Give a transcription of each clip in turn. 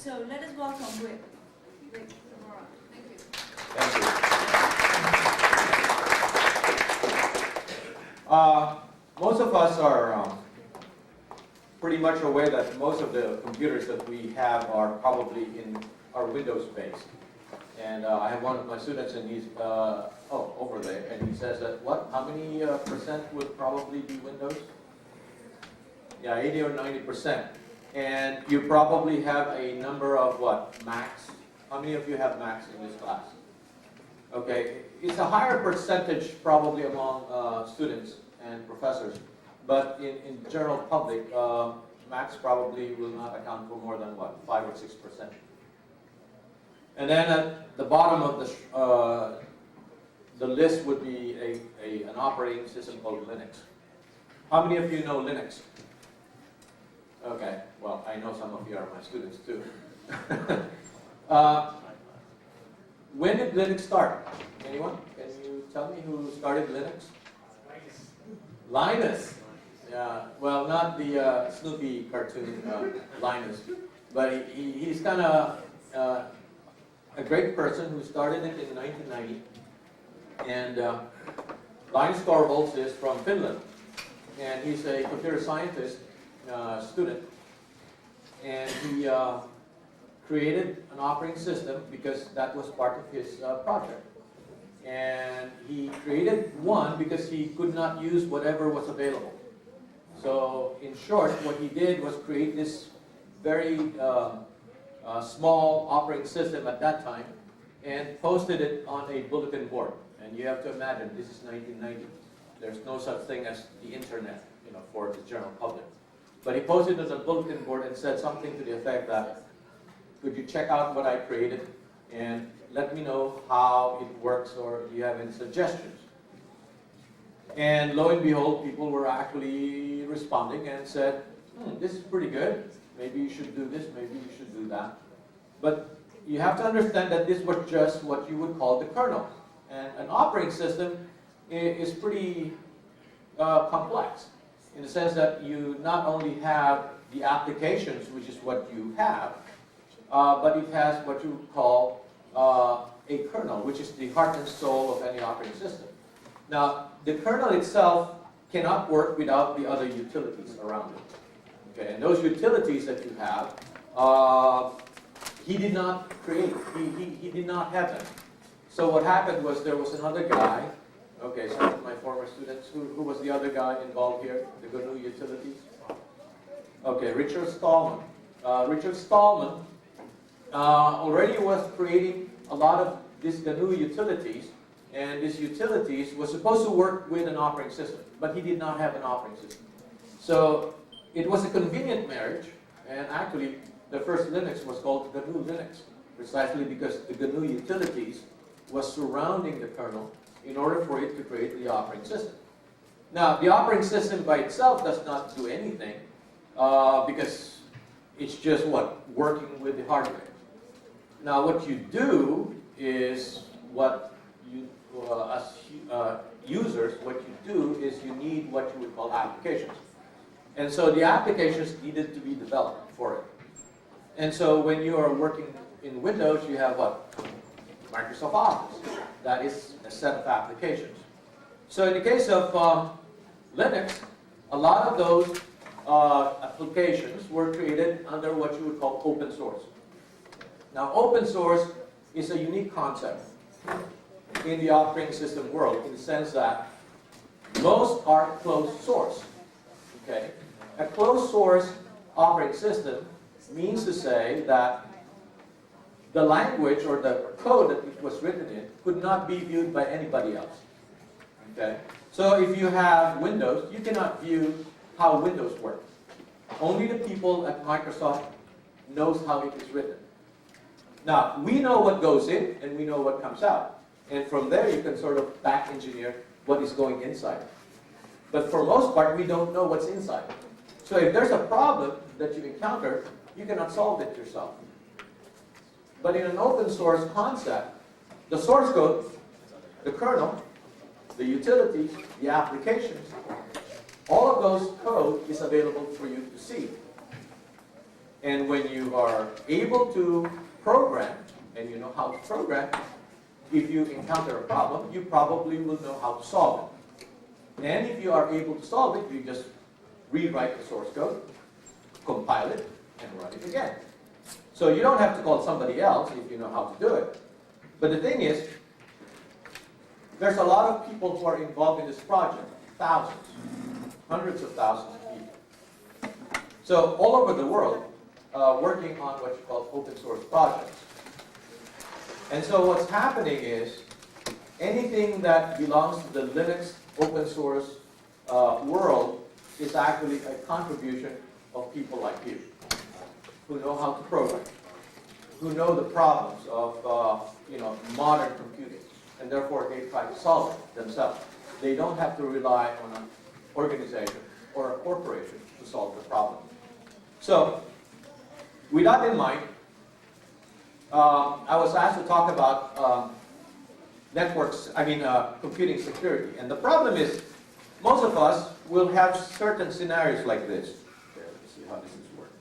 So let us welcome Rick. Rick Zamora. Thank you. Thank you. Most of us are pretty much aware that most of the computers that we have are probably are Windows-based. And I have one of my students, and he's over there, and he says that how many percent would probably be Windows? Yeah, 80 or 90%. And you probably have a number of Macs? How many of you have Macs in this class? Okay, it's a higher percentage probably among students and professors, but in general public, Macs probably will not account for more than 5 or 6%. And then at the bottom of the list would be an operating system called Linux. How many of you know Linux? Okay, well, I know some of you are my students too. When did Linux start? Anyone? Can you tell me who started Linux? Linus. Yeah, well, not the Snoopy cartoon Linus, but he's kind of a great person who started it in 1990. And Linus Torvalds is from Finland, and he's a computer scientist student, and he created an operating system because that was part of his project. And he created one because he could not use whatever was available. So in short, what he did was create this very small operating system at that time and posted it on a bulletin board. And you have to imagine, this is 1990. There's no such thing as the internet, for the general public. But he posted it on a bulletin board and said something to the effect that, could you check out what I created and let me know how it works, or do you have any suggestions? And lo and behold, people were actually responding and said, this is pretty good. Maybe you should do this, maybe you should do that. But you have to understand that this was just what you would call the kernel. And an operating system is pretty complex, in the sense that you not only have the applications, which is what you have, but it has what you call a kernel, which is the heart and soul of any operating system. Now, the kernel itself cannot work without the other utilities around it. Okay, and those utilities that you have, he did not create. He did not have them. So what happened was there was another guy. Okay, some of my former students. Who was the other guy involved here? The GNU utilities. Okay, Richard Stallman. Richard Stallman already was creating a lot of these GNU utilities, and these utilities were supposed to work with an operating system, but he did not have an operating system. So it was a convenient marriage, and actually the first Linux was called GNU Linux, precisely because the GNU utilities was surrounding the kernel in order for it to create the operating system. Now, the operating system by itself does not do anything, because it's just working with the hardware. Now, what you do is as users, what you do is you need what you would call applications. And so the applications needed to be developed for it. And so when you are working in Windows, you have Microsoft Office. That is a set of applications. So in the case of Linux, a lot of those applications were created under what you would call open source. Now, open source is a unique concept in the operating system world, in the sense that most are closed source. Okay? A closed source operating system means to say that the language or the code that it was written in could not be viewed by anybody else. Okay? So if you have Windows, you cannot view how Windows works. Only the people at Microsoft knows how it is written. Now, we know what goes in and we know what comes out. And from there you can sort of back engineer what is going inside. But for most part, we don't know what's inside. So if there's a problem that you encounter, you cannot solve it yourself. But in an open source concept, the source code, the kernel, the utilities, the applications, all of those code is available for you to see. And when you are able to program, and you know how to program, if you encounter a problem, you probably will know how to solve it. And if you are able to solve it, you just rewrite the source code, compile it, and run it again. So you don't have to call somebody else if you know how to do it. But the thing is, there's a lot of people who are involved in this project, thousands, hundreds of thousands of people. So all over the world, working on what you call open source projects. And so what's happening is, anything that belongs to the Linux open source world is actually a contribution of people like you, who know how to program, who know the problems of modern computing, and therefore they try to solve it themselves. They don't have to rely on an organization or a corporation to solve the problem. So, with that in mind, I was asked to talk about computing security. And the problem is, most of us will have certain scenarios like this. Okay, let's see how this is working.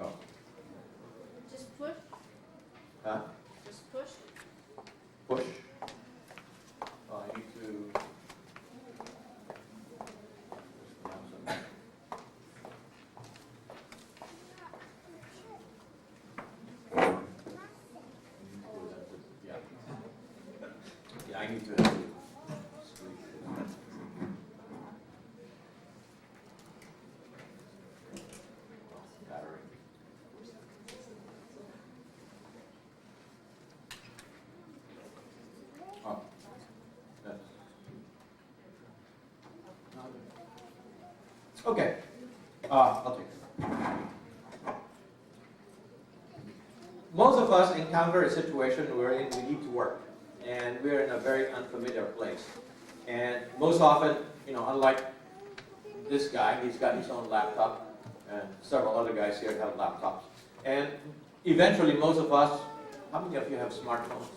Oh. Just push. Huh? Just push. Push. Oh, I need to... Yeah, I need to have it. Battery. Oh, that's... Okay, I'll take it. Most of us encounter a situation wherein we need to work, and we're in a very unfamiliar place. And most often, unlike this guy, he's got his own laptop, and several other guys here have laptops. And eventually, most of us, how many of you have smartphones?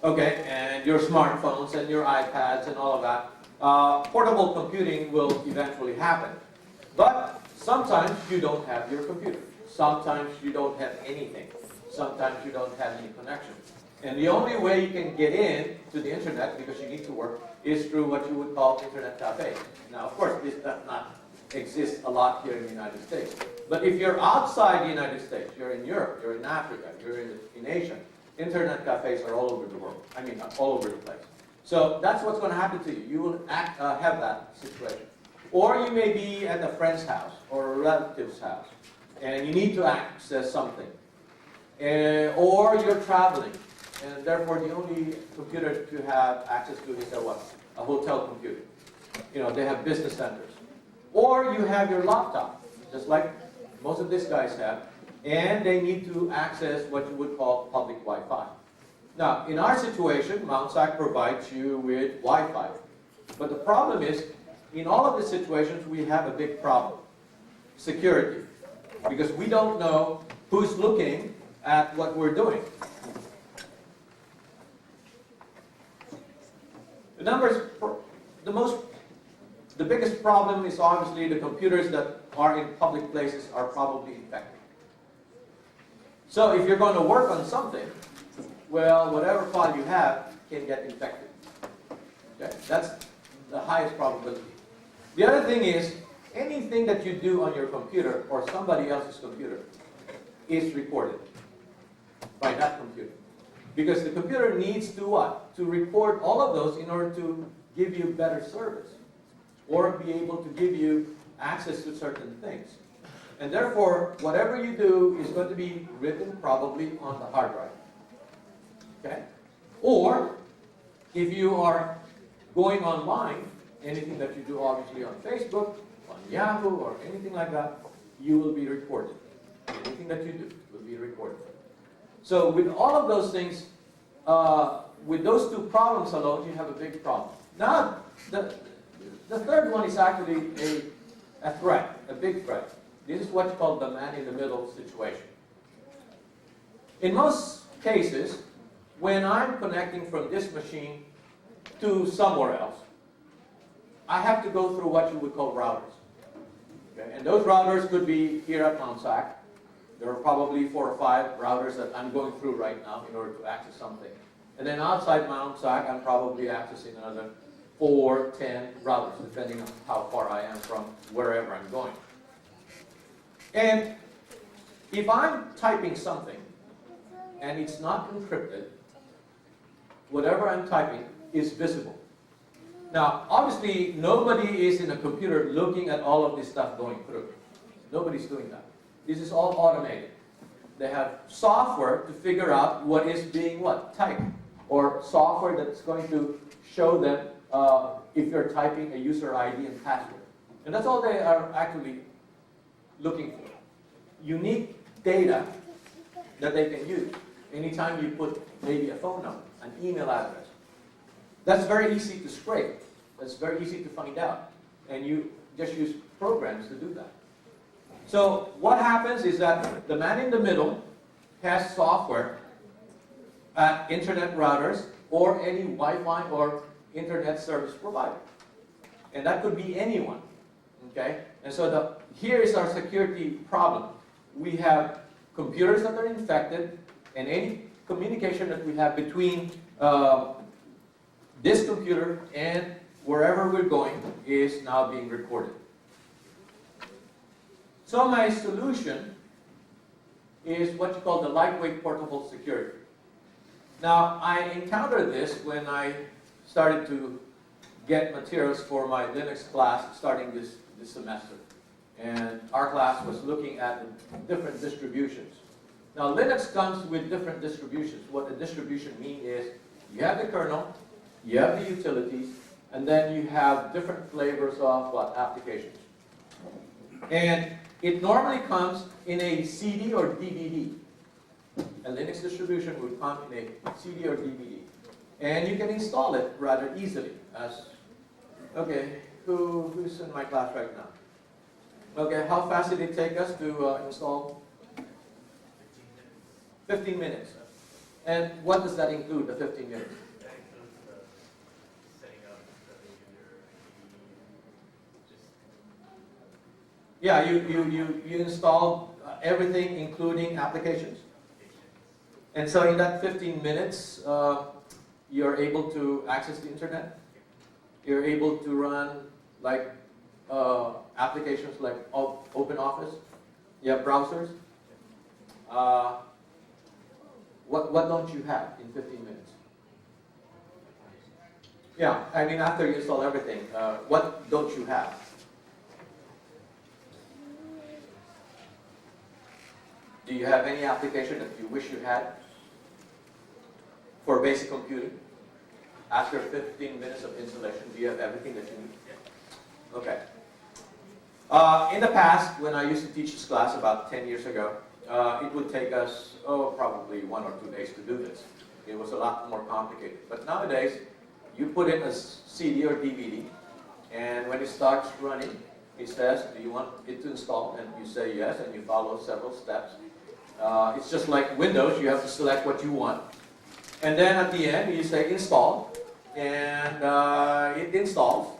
Okay, and your smartphones and your iPads and all of that, portable computing will eventually happen. But sometimes you don't have your computer. Sometimes you don't have anything. Sometimes you don't have any connection. And the only way you can get in to the internet, because you need to work, is through what you would call internet cafes. Now, of course, this does not exist a lot here in the United States. But if you're outside the United States, you're in Europe, you're in Africa, you're in Asia, internet cafes are all over the world. I mean, all over the place. So that's what's going to happen to you. You will have that situation. Or you may be at a friend's house or a relative's house, and you need to access something. Or you're traveling, and therefore the only computer to have access to is a hotel computer. They have business centers. Or you have your laptop, just like most of these guys have, and they need to access what you would call public Wi-Fi. Now, in our situation, Mount SAC provides you with Wi-Fi. But the problem is, in all of the situations, we have a big problem. Security. Because we don't know who's looking at what we're doing. The biggest problem is obviously the computers that are in public places are probably infected. So if you're going to work on something, well, whatever file you have can get infected. Okay? That's the highest probability. The other thing is, anything that you do on your computer or somebody else's computer is recorded by that computer. Because the computer needs to what? To record all of those in order to give you better service or be able to give you access to certain things. And therefore, whatever you do is going to be written probably on the hard drive. Okay? Or, if you are going online, anything that you do obviously on Facebook, on Yahoo, or anything like that, you will be recorded. Anything that you do will be recorded. So with all of those things, with those two problems alone, you have a big problem. Now, the third one is actually a threat, a big threat. This is what's called the man-in-the-middle situation. In most cases, when I'm connecting from this machine to somewhere else, I have to go through what you would call routers. Okay? And those routers could be here at Mount SAC. There are probably 4 or 5 routers that I'm going through right now in order to access something. And then outside Mount SAC, I'm probably accessing another 4, 10 routers, depending on how far I am from wherever I'm going. And if I'm typing something and it's not encrypted, whatever I'm typing is visible. Now, obviously, nobody is in a computer looking at all of this stuff going through. Nobody's doing that. This is all automated. They have software to figure out what is being what? Typed. Or software that's going to show them if you're typing a user ID and password. And that's all they are actually looking for. Unique data that they can use. Anytime you put maybe a phone number, an email address. That's very easy to scrape. That's very easy to find out. And you just use programs to do that. So what happens is that the man in the middle has software at internet routers or any Wi-Fi or internet service provider. And that could be anyone. Okay? And so here is our security problem. We have computers that are infected, and any communication that we have between this computer and wherever we're going is now being recorded. So my solution is what you call the lightweight portable security. Now, I encountered this when I started to get materials for my Linux class starting this semester. And our class was looking at different distributions. Now, Linux comes with different distributions. What a distribution means is you have the kernel, you have the utilities, and then you have different flavors of what? Applications. And it normally comes in a CD or DVD. A Linux distribution would come in a CD or DVD. And you can install it rather easily. Okay, who's in my class right now? Okay, how fast did it take us to install? 15 minutes. And what does that include, the 15 minutes? That includes setting up the user ID, Yeah, you install everything, including applications. And so in that 15 minutes, you're able to access the internet. You're able to run like applications like OpenOffice. You have browsers. What don't you have in 15 minutes? Yeah, I mean after you install everything, what don't you have? Do you have any application that you wish you had for basic computing? After 15 minutes of installation, do you have everything that you need? Okay. In the past, when I used to teach this class about 10 years ago, it would take us, probably 1 or 2 days to do this. It was a lot more complicated. But nowadays, you put in a CD or DVD, and when it starts running, it says, do you want it to install? And you say yes, and you follow several steps. It's just like Windows, you have to select what you want. And then at the end, you say install, and it installs.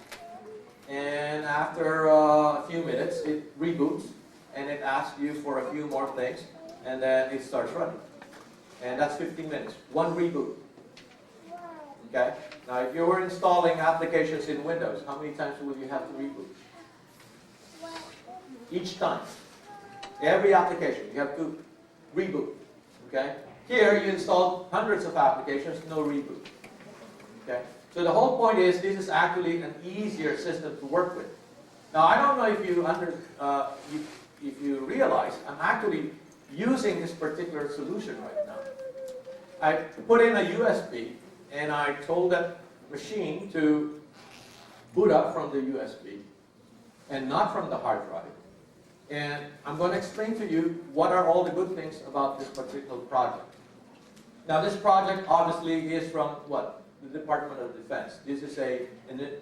And after a few minutes, it reboots, and it asks you for a few more things, and then it starts running. And that's 15 minutes, one reboot. Okay? Now, if you were installing applications in Windows, how many times will you have to reboot? Each time. Every application, you have to reboot. Okay? Here, you installed hundreds of applications, no reboot. Okay? So the whole point is, this is actually an easier system to work with. Now, I don't know if you realize, I'm actually using this particular solution right now. I put in a USB, and I told that machine to boot up from the USB, and not from the hard drive. And I'm going to explain to you what are all the good things about this particular project. Now, this project obviously is from what? The Department of Defense. This is an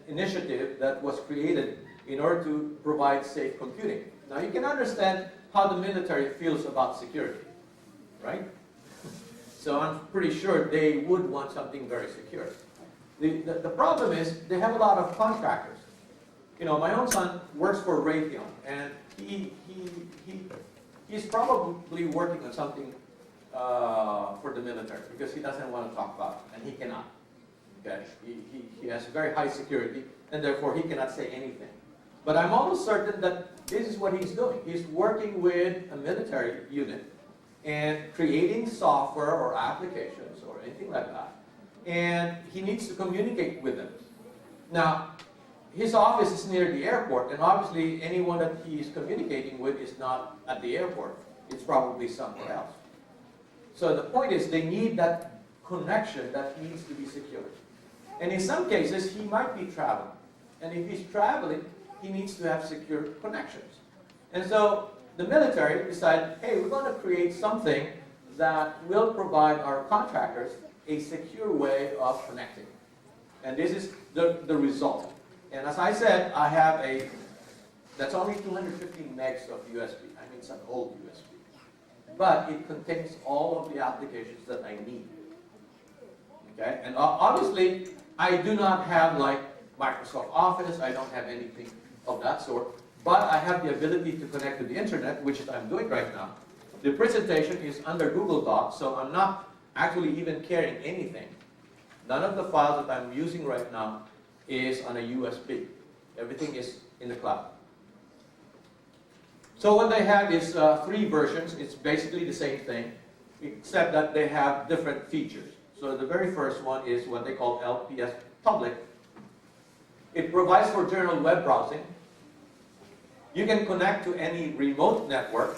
initiative that was created in order to provide safe computing. Now, you can understand how the military feels about security, right? So I'm pretty sure they would want something very secure. The problem is they have a lot of contractors. my own son works for Raytheon, and he's probably working on something for the military because he doesn't want to talk about it, and he cannot. Okay, he has very high security, and therefore he cannot say anything. But I'm almost certain that this is what he's doing. He's working with a military unit and creating software or applications or anything like that. And he needs to communicate with them. Now, his office is near the airport, and obviously anyone that he's communicating with is not at the airport. It's probably somewhere else. So the point is they need that connection that needs to be secured. And in some cases, he might be traveling. And if he's traveling, he needs to have secure connections. And so the military decided, hey, we're going to create something that will provide our contractors a secure way of connecting. And this is the result. And as I said, I have that's only 250 megs of USB. I mean, it's an old USB. But it contains all of the applications that I need. Okay? And obviously, I do not have like Microsoft Office. I don't have anything of that sort. But I have the ability to connect to the internet, which I'm doing right now. The presentation is under Google Docs, so I'm not actually even carrying anything. None of the files that I'm using right now is on a USB. Everything is in the cloud. So what they have is 3 versions. It's basically the same thing, except that they have different features. So the very first one is what they call LPS Public. It provides for general web browsing. You can connect to any remote network,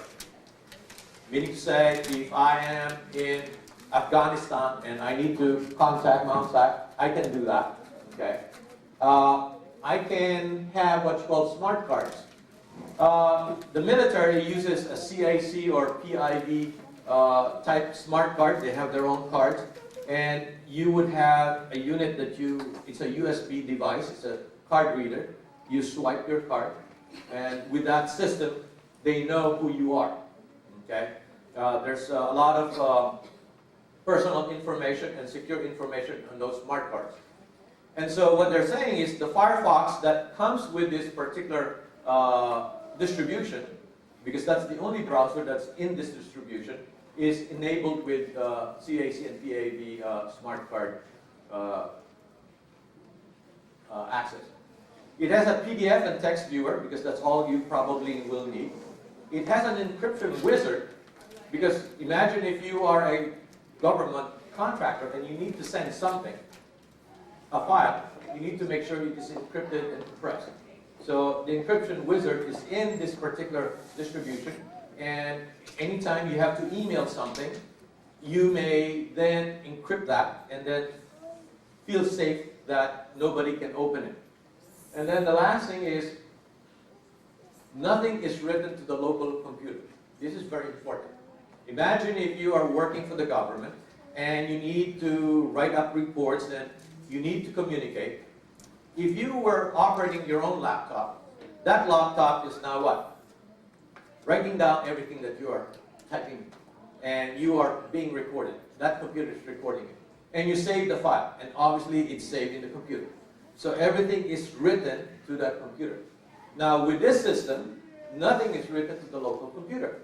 meaning to say if I am in Afghanistan and I need to contact Mountsac, I can do that. Okay. I can have what's called smart cards. The military uses a CIC or PIV type smart card. They have their own cards. And you would have a unit that it's a USB device, it's a card reader. You swipe your card, and with that system, they know who you are. Okay? There's a lot of personal information and secure information on those smart cards. And so what they're saying is the Firefox that comes with this particular distribution, because that's the only browser that's in this distribution, is enabled with CAC and PAV smart card access. It has a PDF and text viewer, because that's all you probably will need. It has an encryption wizard, because imagine if you are a government contractor and you need to send something, a file, you need to make sure it is encrypted and compressed. So the encryption wizard is in this particular distribution, and anytime you have to email something, you may then encrypt that and then feel safe that nobody can open it. And then the last thing is, nothing is written to the local computer. This is very important. Imagine if you are working for the government and you need to write up reports and you need to communicate. If you were operating your own laptop, that laptop is now what? Writing down everything that you are typing, and you are being recorded. That computer is recording it. And you save the file, and obviously it's saved in the computer. So everything is written to that computer. Now with this system, nothing is written to the local computer.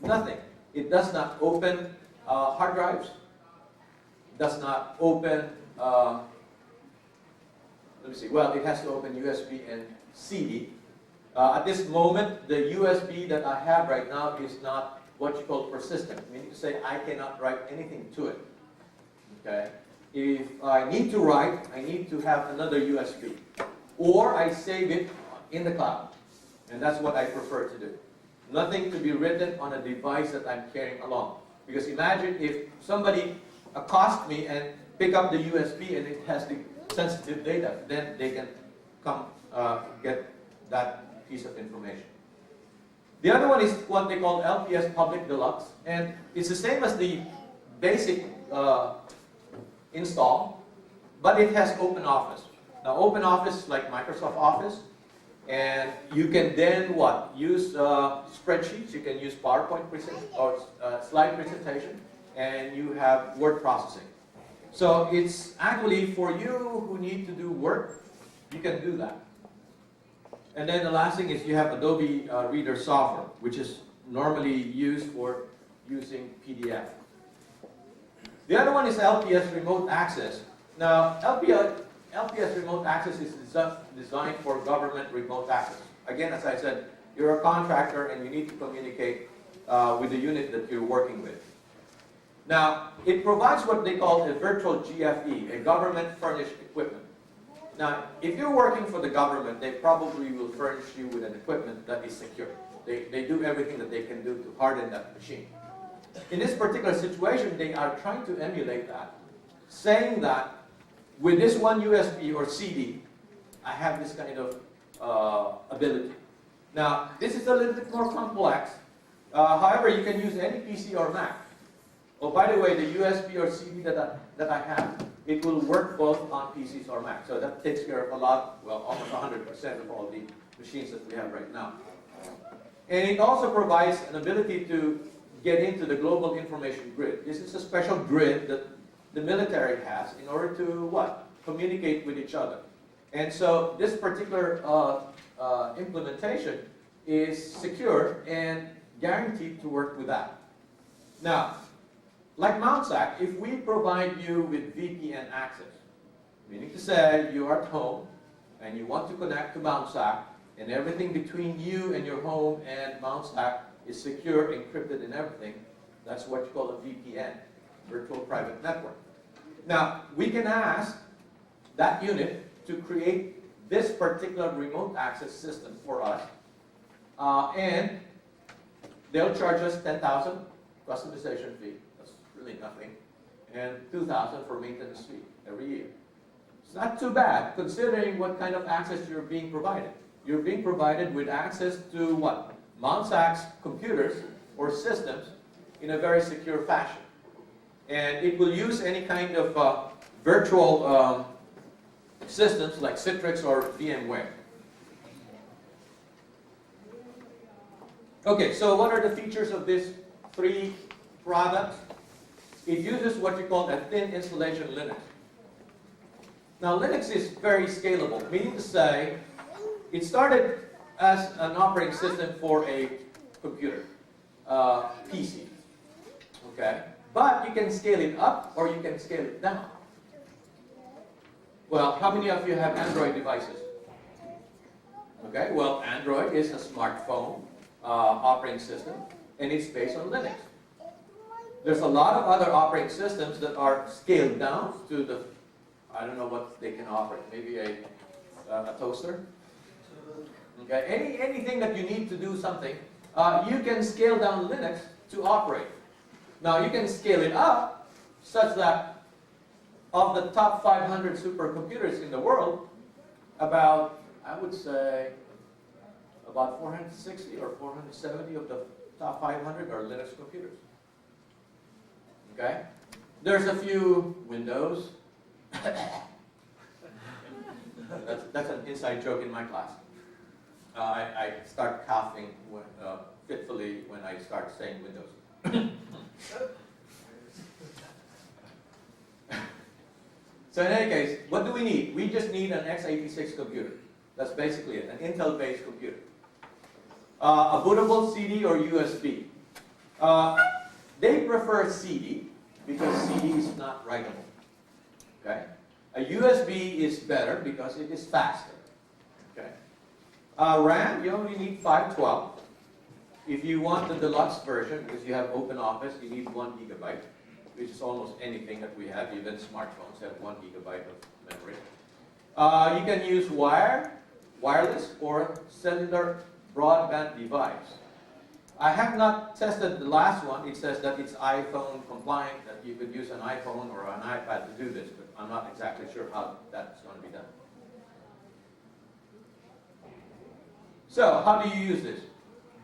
Nothing. It does not open hard drives. It does not open, let me see, well, it has to open USB and CD. At this moment, the USB that I have right now is not what you call persistent, meaning to say I cannot write anything to it. Okay? If I need to write, I need to have another USB. Or I save it in the cloud. And that's what I prefer to do. Nothing to be written on a device that I'm carrying along. Because imagine if somebody accosts me and pick up the USB and it has the sensitive data, then they can come get that piece of information. The other one is what they call LPS Public Deluxe, and it's the same as the basic install, but it has OpenOffice. Now OpenOffice is like Microsoft Office, and you can then what? Use spreadsheets, you can use PowerPoint or slide presentation, and you have word processing. So it's actually for you who need to do work, you can do that. And then the last thing is you have Adobe Reader software, which is normally used for using PDF. The other one is LPS Remote Access. Now, LPS Remote Access is designed for government remote access. Again, as I said, you're a contractor and you need to communicate with the unit that you're working with. Now, it provides what they call a virtual GFE, a government-furnished equipment. Now, if you're working for the government, they probably will furnish you with an equipment that is secure. They do everything that they can do to harden that machine. In this particular situation, they are trying to emulate that, saying that with this one USB or CD, I have this kind of ability. Now, this is a little bit more complex. However, you can use any PC or Mac. Oh, by the way, the USB or CD that I have, it will work both on PCs or Mac. So that takes care of a lot, well, almost 100% of all the machines that we have right now. And it also provides an ability to get into the global information grid. This is a special grid that the military has in order to what? Communicate with each other. And so this particular implementation is secure and guaranteed to work with that. Now, like MountSAC, if we provide you with VPN access, meaning to say you are at home and you want to connect to MountSAC and everything between you and your home and MountSAC is secure, encrypted and everything, that's what you call a VPN, Virtual Private Network. Now, we can ask that unit to create this particular remote access system for us, and they'll charge us $10,000 customization fee. That's really nothing, and $2,000 for maintenance fee every year. It's not too bad considering what kind of access you're being provided. You're being provided with access to what? MountSAC's computers or systems in a very secure fashion. And it will use any kind of virtual systems like Citrix or VMware. Okay, so what are the features of these three products? It uses what you call a thin installation Linux. Now, Linux is very scalable, meaning to say it started as an operating system for a computer, PC, okay? But you can scale it up or you can scale it down. Well, how many of you have Android devices? Okay, well, Android is a smartphone operating system, and it's based on Linux. There's a lot of other operating systems that are scaled down to the, I don't know what they can operate, maybe a toaster. Okay, anything that you need to do something, you can scale down Linux to operate. Now, you can scale it up such that of the top 500 supercomputers in the world, about, I would say, about 460 or 470 of the top 500 are Linux computers. Okay? There's a few Windows. That's an inside joke in my class. I start coughing when, fitfully when I start saying Windows. So in any case, what do we need? We just need an x86 computer. That's basically it, an Intel-based computer. A bootable CD or USB. They prefer CD because CD is not writable. Okay? A USB is better because it is faster. Okay? RAM, you only need 512. If you want the deluxe version, because you have OpenOffice, you need 1 gigabyte, which is almost anything that we have. Even smartphones have 1 gigabyte of memory. You can use wireless, or cellular broadband device. I have not tested the last one. It says that it's iPhone compliant, that you could use an iPhone or an iPad to do this, but I'm not exactly sure how that's going to be done. So, how do you use this?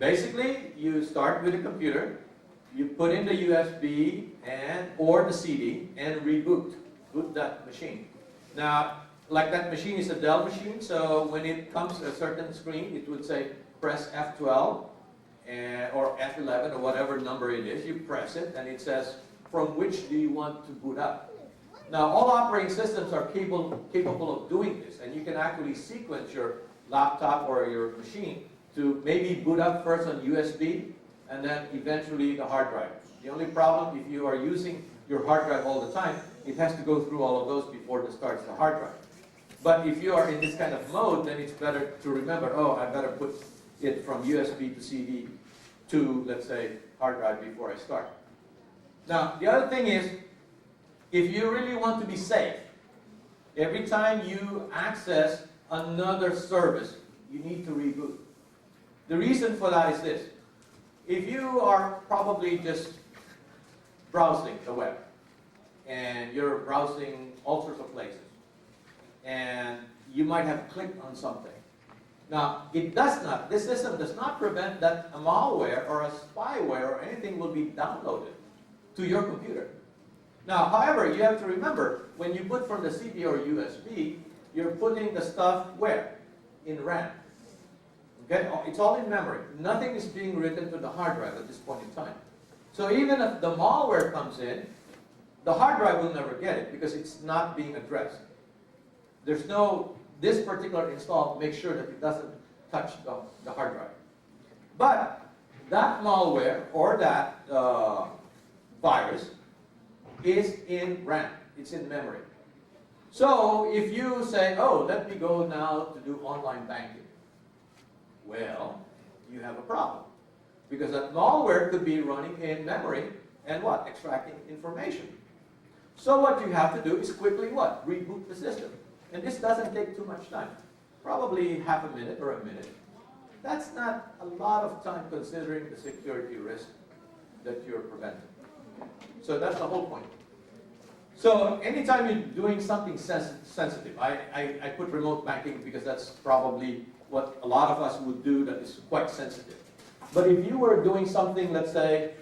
Basically, you start with a computer, you put in the USB or the CD and boot that machine. Now, like that machine is a Dell machine, so when it comes to a certain screen, it would say press F12 or F11 or whatever number it is. You press it and it says from which do you want to boot up. Now, all operating systems are capable of doing this, and you can actually sequence your laptop or your machine to maybe boot up first on USB and then eventually the hard drive. The only problem, if you are using your hard drive all the time, it has to go through all of those before it starts the hard drive. But if you are in this kind of mode, then it's better to remember, oh, I better put it from USB to CD to, let's say, hard drive before I start. Now, the other thing is, if you really want to be safe, every time you access another service, you need to reboot. The reason for that is this. If you are probably just browsing the web, and you're browsing all sorts of places, and you might have clicked on something. Now, this system does not prevent that a malware or a spyware or anything will be downloaded to your computer. Now, however, you have to remember, when you put from the CD or USB, you're putting the stuff where? In RAM. Okay? It's all in memory. Nothing is being written to the hard drive at this point in time. So even if the malware comes in, the hard drive will never get it because it's not being addressed. There's no, this particular install makes sure that it doesn't touch the hard drive. But that malware or that virus is in RAM. It's in memory. So if you say, oh, let me go now to do online banking. Well, you have a problem. Because that malware could be running in memory and what? Extracting information. So what you have to do is quickly what? Reboot the system. And this doesn't take too much time. Probably half a minute or a minute. That's not a lot of time considering the security risk that you're preventing. So that's the whole point. So anytime you're doing something sensitive, I put remote banking because that's probably what a lot of us would do that is quite sensitive. But if you were doing something, let's say,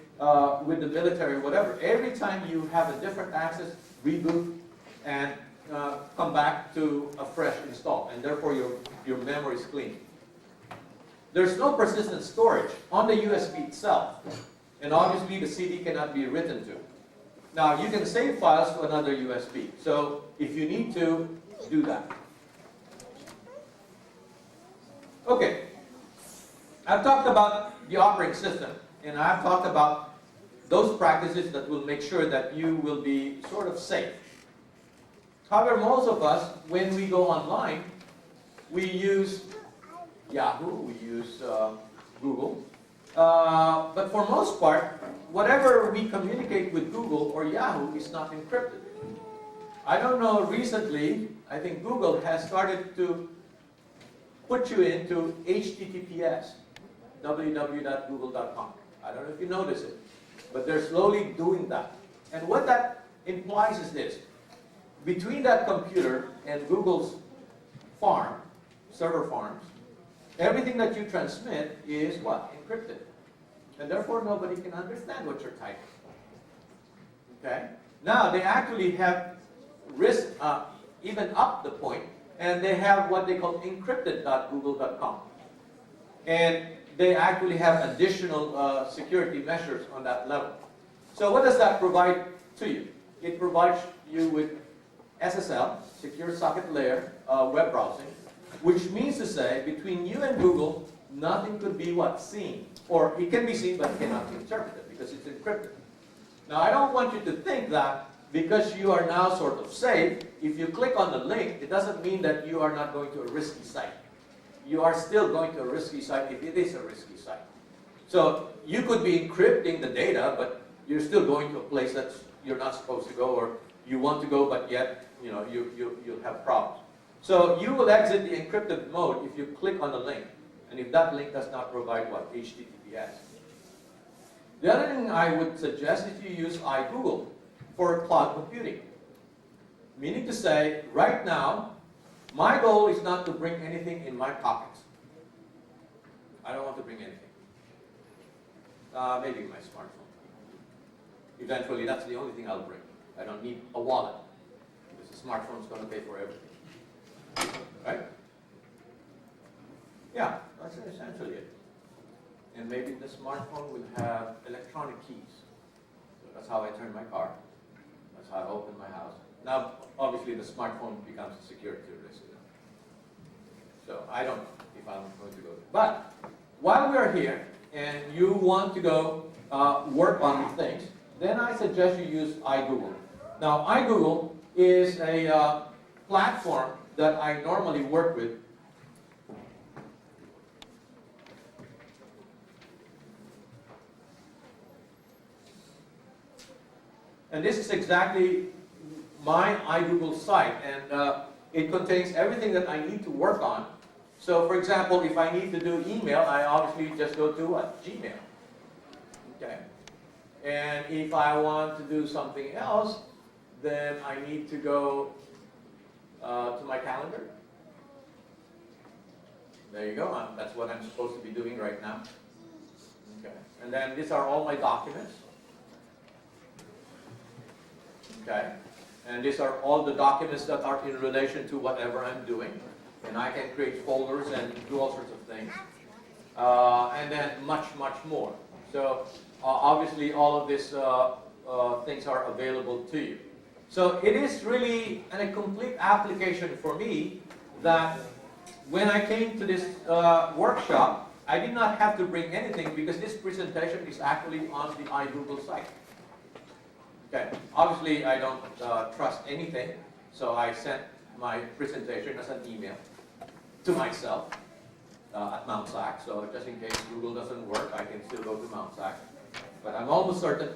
with the military or whatever, every time you have a different access, reboot, and come back to a fresh install, and therefore your memory is clean. There's no persistent storage on the USB itself, and obviously the CD cannot be written to. Now, you can save files to another USB, so if you need to, do that. Okay, I've talked about the operating system, and I've talked about those practices that will make sure that you will be sort of safe. However, most of us, when we go online, we use Yahoo, we use Google, but for most part, whatever we communicate with Google or Yahoo is not encrypted. I don't know, recently, I think Google has started to put you into HTTPS, www.google.com. I don't know if you notice it, but they're slowly doing that. And what that implies is this. Between that computer and Google's farm, server farms, everything that you transmit is what? Encrypted. And therefore nobody can understand what you're typing. Okay? Now they actually have risk even up the point, and they have what they call encrypted.google.com. And they actually have additional security measures on that level. So what does that provide to you? It provides you with SSL, Secure Socket Layer, web browsing, which means to say between you and Google, nothing could be what? Seen. Or it can be seen, but it cannot be interpreted because it's encrypted. Now, I don't want you to think that because you are now sort of safe, if you click on the link, it doesn't mean that you are not going to a risky site. You are still going to a risky site if it is a risky site. So you could be encrypting the data, but you're still going to a place that you're not supposed to go, or you want to go, but yet you'll have problems. So you will exit the encrypted mode if you click on the link, and if that link does not provide what? HTTPS. The other thing I would suggest is you use iGoogle for cloud computing. Meaning to say, right now, my goal is not to bring anything in my pockets. I don't want to bring anything. Maybe my smartphone. Eventually, that's the only thing I'll bring. I don't need a wallet, because the smartphone is going to pay for everything. Right? Yeah, that's essentially it. And maybe the smartphone will have electronic keys. So that's how I turn my car. That's how I open my house. Now, obviously, the smartphone becomes a security risk. So I don't know if I'm going to go there. But while we are here and you want to go work on things, then I suggest you use iGoogle. Now, iGoogle is a platform that I normally work with. And this is exactly my iGoogle site, and it contains everything that I need to work on. So, for example, if I need to do email, I obviously just go to what? Gmail. Okay. And if I want to do something else, then I need to go to my calendar. There you go. That's what I'm supposed to be doing right now. Okay. And then these are all my documents. Okay. And these are all the documents that are in relation to whatever I'm doing. And I can create folders and do all sorts of things. And then much, much more. So obviously all of these things are available to you. So it is really a complete application for me that when I came to this workshop, I did not have to bring anything because this presentation is actually on the iGoogle site. Okay. Obviously, I don't trust anything, so I sent my presentation as an email to myself at Mount SAC. So just in case Google doesn't work, I can still go to Mount SAC. But I'm almost certain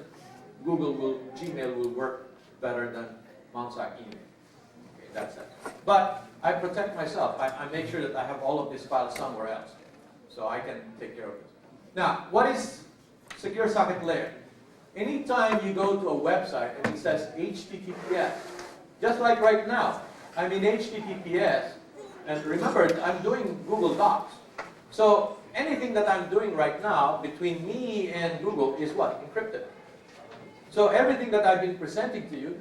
Gmail will work better than Mount SAC email. Okay, that's it. But I protect myself. I make sure that I have all of these files somewhere else, so I can take care of it. Now, what is Secure Socket Layer? Anytime you go to a website and it says HTTPS, just like right now, I'm in HTTPS, and remember, I'm doing Google Docs. So anything that I'm doing right now between me and Google is what? Encrypted. So everything that I've been presenting to you,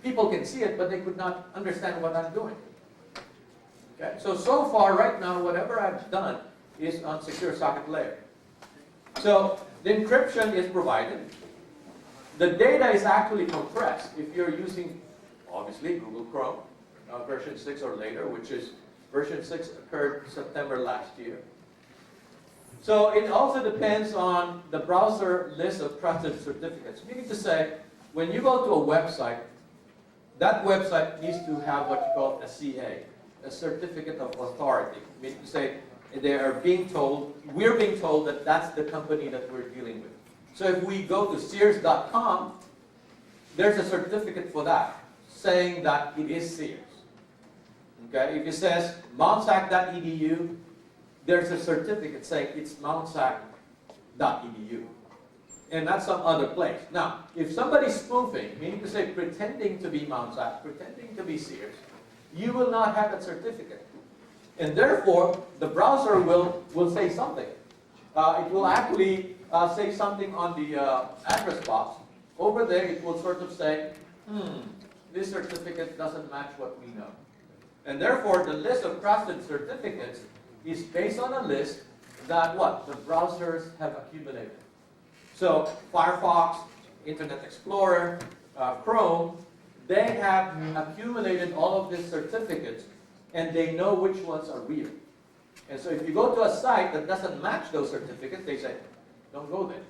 people can see it, but they could not understand what I'm doing. Okay? So far, right now, whatever I've done is on Secure Socket Layer. So the encryption is provided. The data is actually compressed if you're using, obviously, Google Chrome, version 6 or later, which is version 6 occurred September last year. So it also depends on the browser list of trusted certificates. Meaning to say, when you go to a website, that website needs to have what you call a CA, a Certificate of Authority. Meaning to say, we're being told that that's the company that we're dealing with. So if we go to Sears.com, there's a certificate for that, saying that it is Sears. Okay? If it says mountsac.edu, there's a certificate saying it's mountsac.edu. And not some other place. Now, if somebody's spoofing, meaning to say pretending to be Mount SAC, pretending to be Sears, you will not have that certificate. And therefore, the browser will say something. It will actually say something on the address box. Over there, it will sort of say, this certificate doesn't match what we know. And therefore, the list of trusted certificates is based on a list that what? The browsers have accumulated. So Firefox, Internet Explorer, Chrome, they have accumulated all of these certificates and they know which ones are real. And so if you go to a site that doesn't match those certificates, they say, don't go there.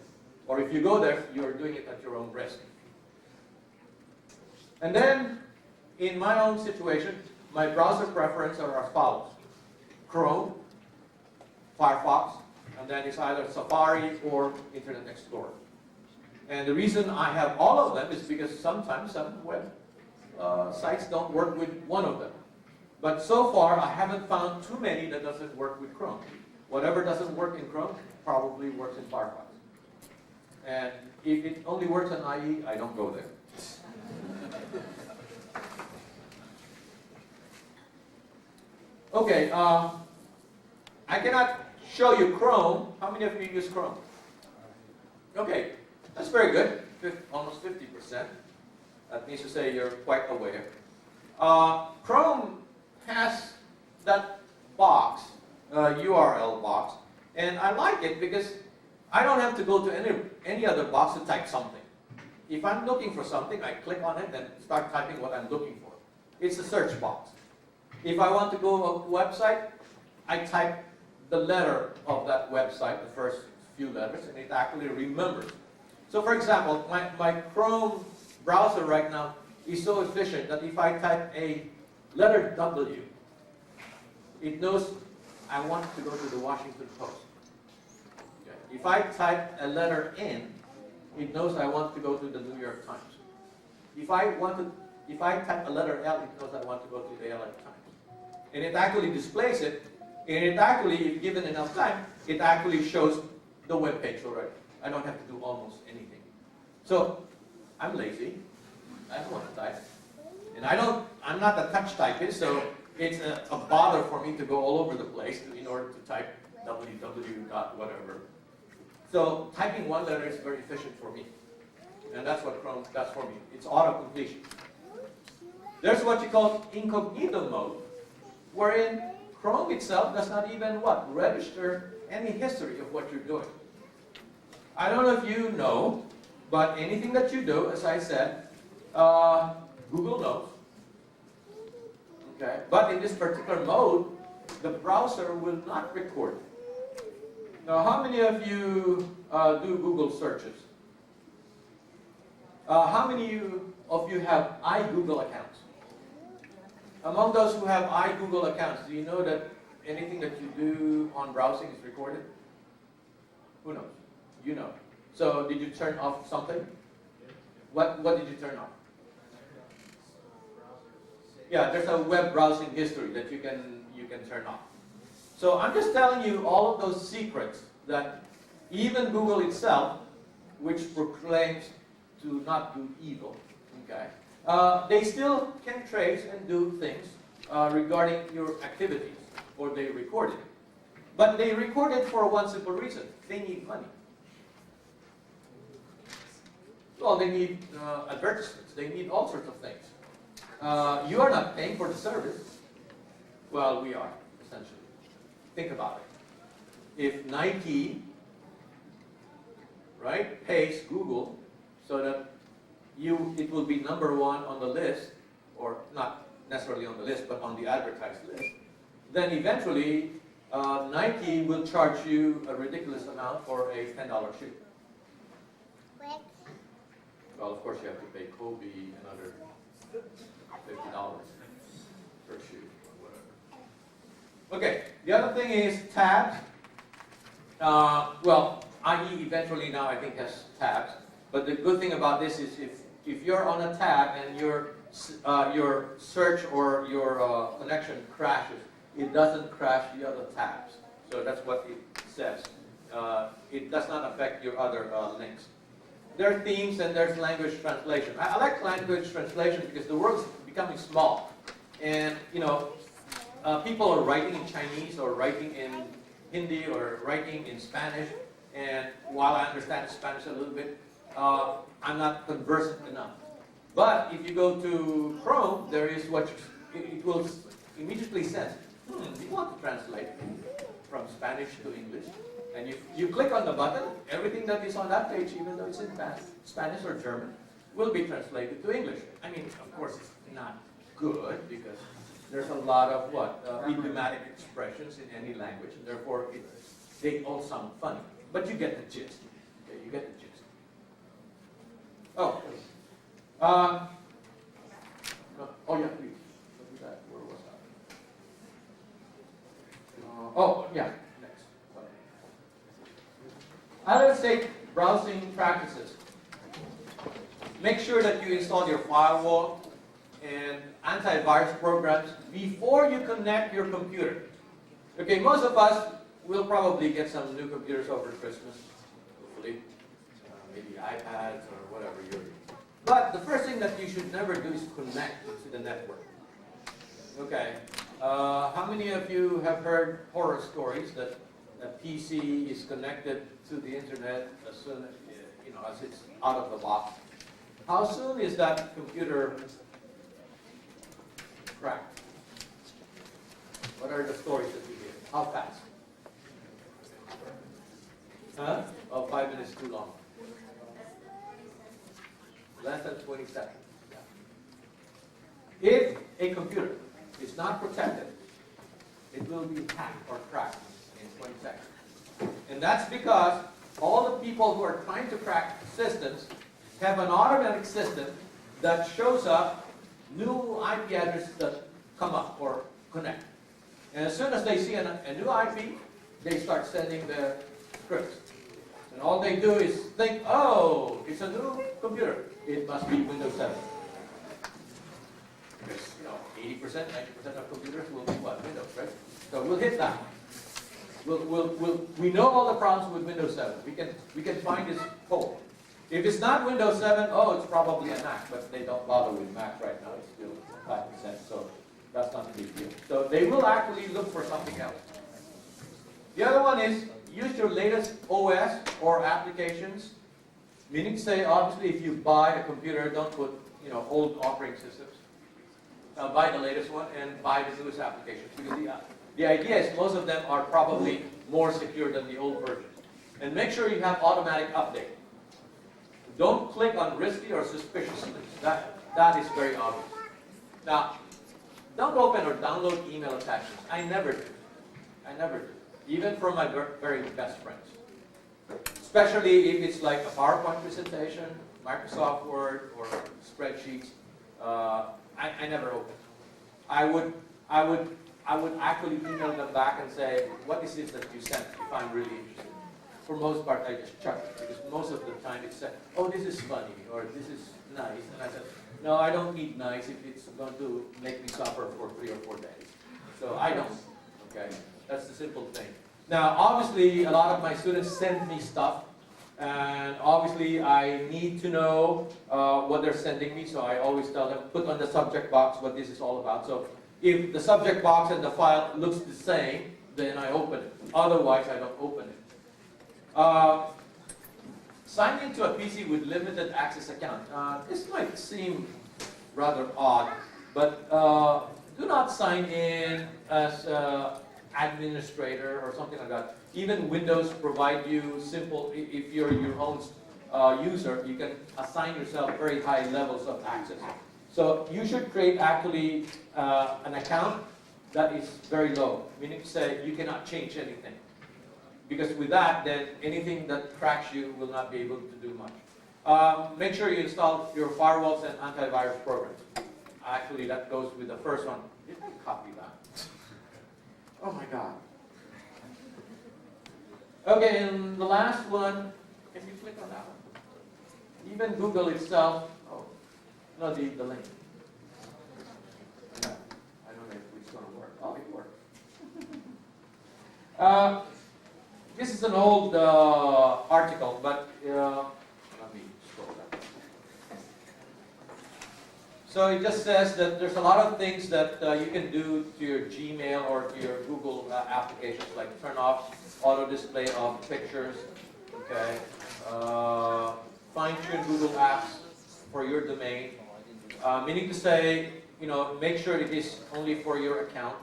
Or if you go there, you're doing it at your own risk. And then, in my own situation, my browser preferences are as follows. Chrome, Firefox, and then it's either Safari or Internet Explorer. And the reason I have all of them is because sometimes some web sites don't work with one of them. But so far, I haven't found too many that doesn't work with Chrome. Whatever doesn't work in Chrome probably works in Firefox. And if it only works on IE, I don't go there. Okay, I cannot show you Chrome. How many of you use Chrome? Okay, that's very good. Almost 50%. That means to say you're quite aware. Chrome has that box, URL box, and I like it because I don't have to go to any other box to type something. If I'm looking for something, I click on it and start typing what I'm looking for. It's a search box. If I want to go to a website, I type the letter of that website, the first few letters, and it actually remembers. So for example, my Chrome browser right now is so efficient that if I type a letter W, it knows I want to go to the Washington Post. Okay. If I type a letter N, it knows I want to go to the New York Times. If I type a letter L, it knows I want to go to the LA Times. And it actually displays it, and it actually, if given enough time, it actually shows the web page already. I don't have to do almost anything. So I'm lazy. I don't want to type. And I'm not a touch typist, so it's a bother for me to go all over the place in order to type www dot whatever. So typing one letter is very efficient for me. And that's what Chrome does for me. It's auto-completion. There's what you call incognito mode, wherein Chrome itself does not even what? Register any history of what you're doing. I don't know if you know, but anything that you do, as I said, Google knows. Okay? But in this particular mode, the browser will not record. Now, how many of you do Google searches? How many of you have iGoogle accounts? Among those who have iGoogle accounts, do you know that anything that you do on browsing is recorded? Who knows? You know. So did you turn off something? What did you turn off? Yeah, there's a web browsing history that you can turn off. So I'm just telling you all of those secrets that even Google itself, which proclaims to not do evil, okay, they still can trace and do things regarding your activities, or they record it. But they record it for one simple reason: they need money. Well, they need advertisements. They need all sorts of things. You are not paying for the service. Well, we are, essentially. Think about it. If Nike, right, pays Google so that it will be number one on the list, or not necessarily on the list, but on the advertised list, then eventually Nike will charge you a ridiculous amount for a $10 shoe. Well, of course, you have to pay Kobe another $50 per shoe, or whatever. Okay, the other thing is tabs. Well, IE eventually now I think has tabs. But the good thing about this is if you're on a tab and your search or your connection crashes, it doesn't crash the other tabs. So that's what it says. It does not affect your other links. There are themes and there's language translation. I like language translation because the world is becoming small. And, you know, people are writing in Chinese or writing in Hindi or writing in Spanish. And while I understand Spanish a little bit, I'm not conversant enough. But if you go to Chrome, there is what it will immediately sense. You want to translate from Spanish to English. And you click on the button, everything that is on that page, even though it's in Spanish or German, will be translated to English. I mean, of course, it's not good because there's a lot of idiomatic expressions in any language, and therefore they all sound funny. But you get the gist. Okay, you get the gist. Oh, yeah, please. Look at that. Where was I? Oh, yeah. Next. IOS browsing practices. Make sure that you install your firewall and antivirus programs before you connect your computer. Okay, most of us will probably get some new computers over Christmas, hopefully. Maybe iPads or whatever you're using. But the first thing that you should never do is connect to the network. Okay. How many of you have heard horror stories that a PC is connected to the internet as soon as, as it's out of the box? How soon is that computer cracked? What are the stories that you hear? How fast? Huh? Oh, 5 minutes too long. Less than 20 seconds. If a computer is not protected, it will be hacked or cracked in 20 seconds. And that's because all the people who are trying to crack systems have an automatic system that shows up new IP addresses that come up or connect. And as soon as they see a new IP, they start sending the scripts. And all they do is think, oh, it's a new computer. It must be Windows 7. Because, 80%, 90% of computers will be what? Windows, right? So we'll hit that. We know all the problems with Windows 7. We can find this hole. If it's not Windows 7, oh, it's probably a Mac, but they don't bother with Mac right now. It's still 5%, so that's not a big deal. So they will actually look for something else. The other one is use your latest OS or applications. Meaning to say, obviously, if you buy a computer, don't put old operating systems. Buy the latest one and buy the newest applications. Because the idea is most of them are probably more secure than the old version. And make sure you have automatic update. Don't click on risky or suspicious links. That is very obvious. Now, don't open or download email attachments. I never do. I never do. Even from my very best friends. Especially if it's like a PowerPoint presentation, Microsoft Word, or spreadsheets. I never open. I would actually email them back and say, what is this that you sent if I'm really interested? For most part, I just chuck it, because most of the time it said, oh, this is funny, or this is nice. And I said, no, I don't need nice if it's going to make me suffer for 3 or 4 days. So I don't, okay? That's the simple thing. Now, obviously, a lot of my students send me stuff, and obviously, I need to know what they're sending me, so I always tell them, put on the subject box what this is all about. So if the subject box and the file looks the same, then I open it. Otherwise, I don't open it. Sign into a PC with limited access account. This might seem rather odd, but do not sign in as administrator or something like that. Even Windows provide you simple, if you're your own user, you can assign yourself very high levels of access. So you should create actually an account that is very low, meaning to say you cannot change anything. Because with that, then anything that cracks you will not be able to do much. Make sure you install your firewalls and antivirus programs. Actually, that goes with the first one. Did I copy that? Oh my God. Okay, and the last one, can you click on that one? Even Google itself, oh, no, the link. No, I don't know if it's going to work. Oh, it works. This is an old article, but let me scroll down. So it just says that there's a lot of things that you can do to your Gmail or to your Google applications, like turn off auto display of pictures, okay? Fine-tune Google Apps for your domain, meaning to say, make sure it is only for your account.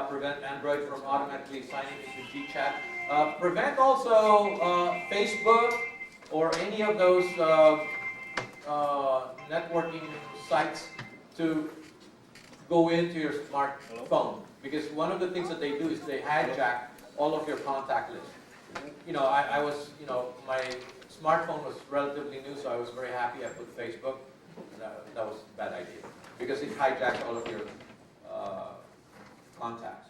Prevent Android from automatically signing into GChat. Prevent also Facebook or any of those networking sites to go into your smartphone. Because one of the things that they do is they hijack all of your contact list. I was, my smartphone was relatively new, so I was very happy I put Facebook. That was a bad idea because it hijacked all of your contacts.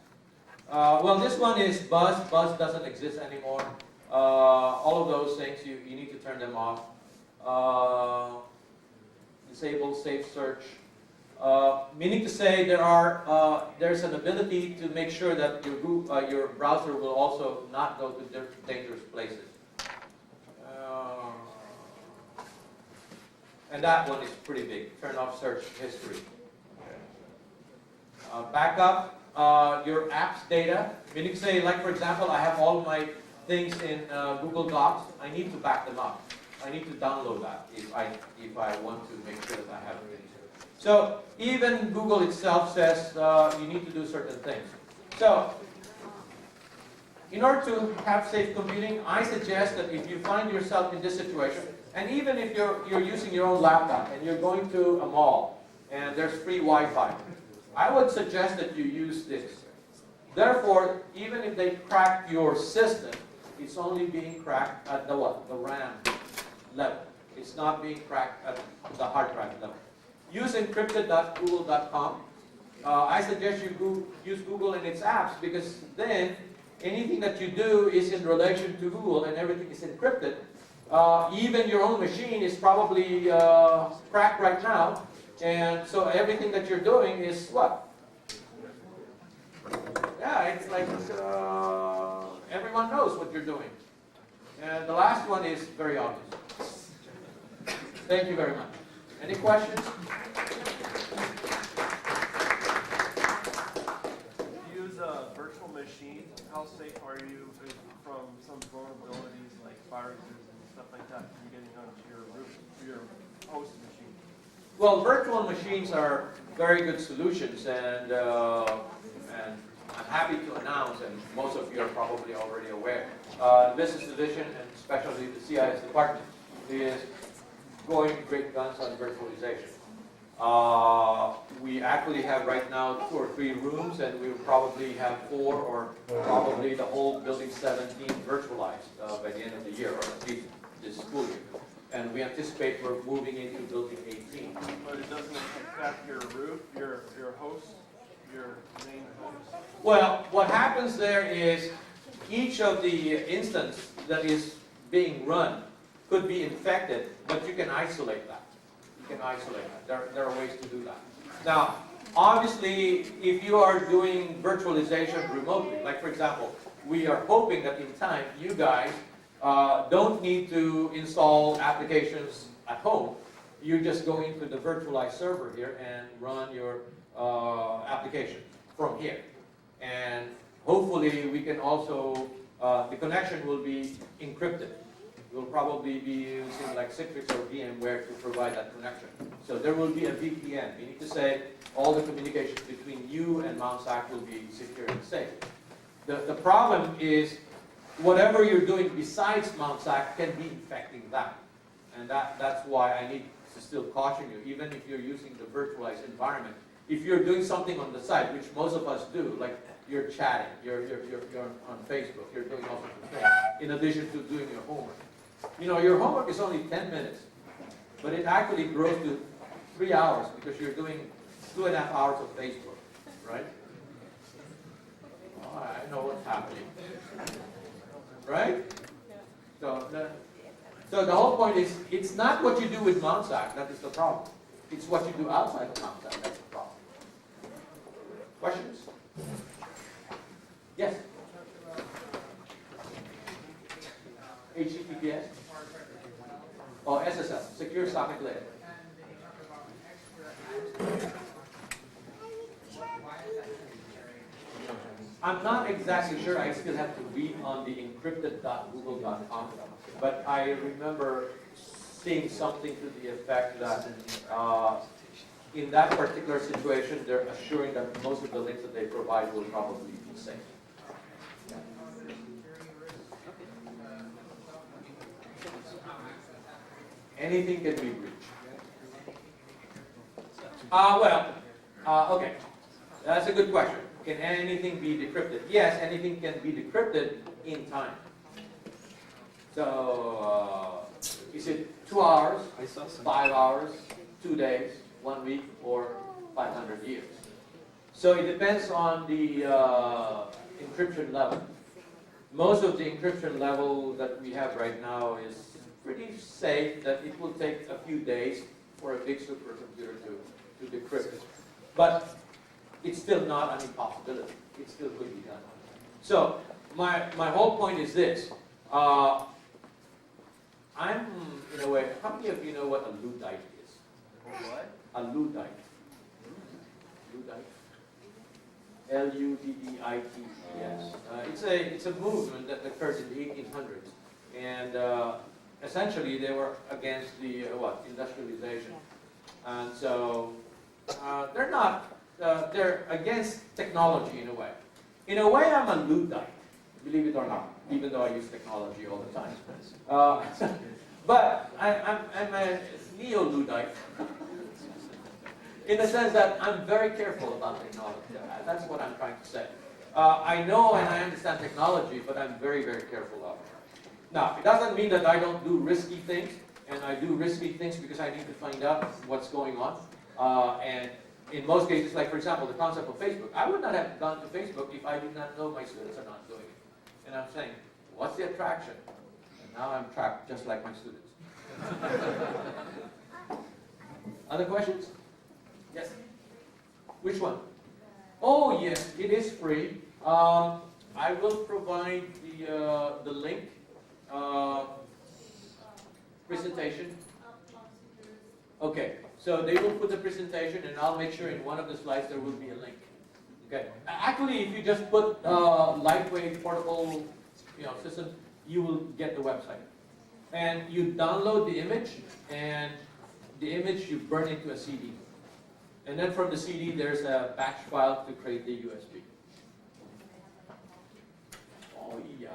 Well, this one is Buzz. Buzz doesn't exist anymore. All of those things, you need to turn them off. Disable safe search. Meaning to say there's an ability to make sure that your browser will also not go to dangerous places. And that one is pretty big. Turn off search history. Backup your app's data. Meaning to say, like for example, I have all my things in Google Docs. I need to back them up. I need to download that if I want to make sure that I have it. So even Google itself says you need to do certain things. So in order to have safe computing, I suggest that if you find yourself in this situation, and even if you're using your own laptop and you're going to a mall and there's free Wi-Fi. I would suggest that you use this. Therefore, even if they crack your system, it's only being cracked at the what? The RAM level. It's not being cracked at the hard drive level. Use encrypted.google.com. I suggest you use Google and its apps, because then anything that you do is in relation to Google and everything is encrypted. Even your own machine is probably cracked right now, and so everything that you're doing is what? Yeah, it's like everyone knows what you're doing. And the last one is very obvious. Thank you very much. Any questions? Use a virtual machine. How safe are you from some vulnerabilities like viruses and stuff like that from getting onto your host machine? Well, virtual machines are very good solutions, and I'm happy to announce, and most of you are probably already aware, the business division and especially the CIS department is going great guns on virtualization. We actually have right now 2 or 3 rooms, and we will probably have 4 or probably the whole building 17 virtualized by the end of the year, or at least this school year. And we anticipate we're moving into building 18. But it doesn't affect your roof, your host, your main host? Well, what happens there is each of the instance that is being run could be infected, but you can isolate that. You can isolate that. There are ways to do that. Now, obviously, if you are doing virtualization remotely, like for example, we are hoping that in time you guys don't need to install applications at home. You just go into the virtualized server here and run your application from here. And hopefully we can also, the connection will be encrypted. We'll probably be using like Citrix or VMware to provide that connection. So there will be a VPN. We need to say all the communications between you and Mount SAC will be secure and safe. The problem is whatever you're doing besides Mount SAC can be infecting that. And that's why I need to still caution you, even if you're using the virtualized environment. If you're doing something on the side, which most of us do, like you're chatting, you're on Facebook, you're doing all sorts of things, in addition to doing your homework. You know, your homework is only 10 minutes, but it actually grows to 3 hours because you're doing 2.5 hours of Facebook, right? Oh, I know what's happening. Right? So the whole point is, it's not what you do with Mount SAC that is the problem. It's what you do outside of Mount SAC that's the problem. Questions? Yes? HTTPS? Oh, SSL, Secure Socket Layer. I'm not exactly sure. I still have to read on the encrypted.google.com, but I remember seeing something to the effect that in that particular situation, they're assuring that most of the links that they provide will probably be safe. Anything can be breached. Okay. That's a good question. Can anything be decrypted? Yes, anything can be decrypted in time. So, is it 2 hours, 5 hours, 2 days, 1 week, or 500 years? So it depends on the encryption level. Most of the encryption level that we have right now is pretty safe, that it will take a few days for a big supercomputer to decrypt it. But it's still not an impossibility. It still could be done. So my whole point is this. I'm, in a way, how many of you know what a Luddite is? What? A Luddite. Luddite. L-U-D-D-I-T-E-S. It's a movement that occurs in the 1800s. And essentially, they were against the, industrialization. And so they're not, they're against technology in a way. In a way, I'm a Luddite, believe it or not, even though I use technology all the time. But I'm a neo-Luddite. In the sense that I'm very careful about technology. That's what I'm trying to say. I know and I understand technology, but I'm very, very careful of it. Now, it doesn't mean that I don't do risky things, and I do risky things because I need to find out what's going on. And in most cases, like for example, the concept of Facebook, I would not have gone to Facebook if I did not know my students are not doing it. And I'm saying, what's the attraction? And now I'm trapped just like my students. Other questions? Yes? Which one? Oh yes, it is free. I will provide the link presentation. Okay, so they will put the presentation, and I'll make sure in one of the slides there will be a link. Okay. Actually, if you just put lightweight portable, system, you will get the website. And you download the image, and the image you burn into a CD. And then from the CD, there's a batch file to create the USB. Oh yeah.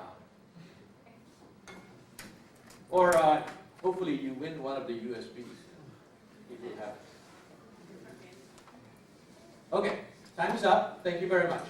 Or hopefully you win one of the USBs. If you have. Okay, time is up. Thank you very much.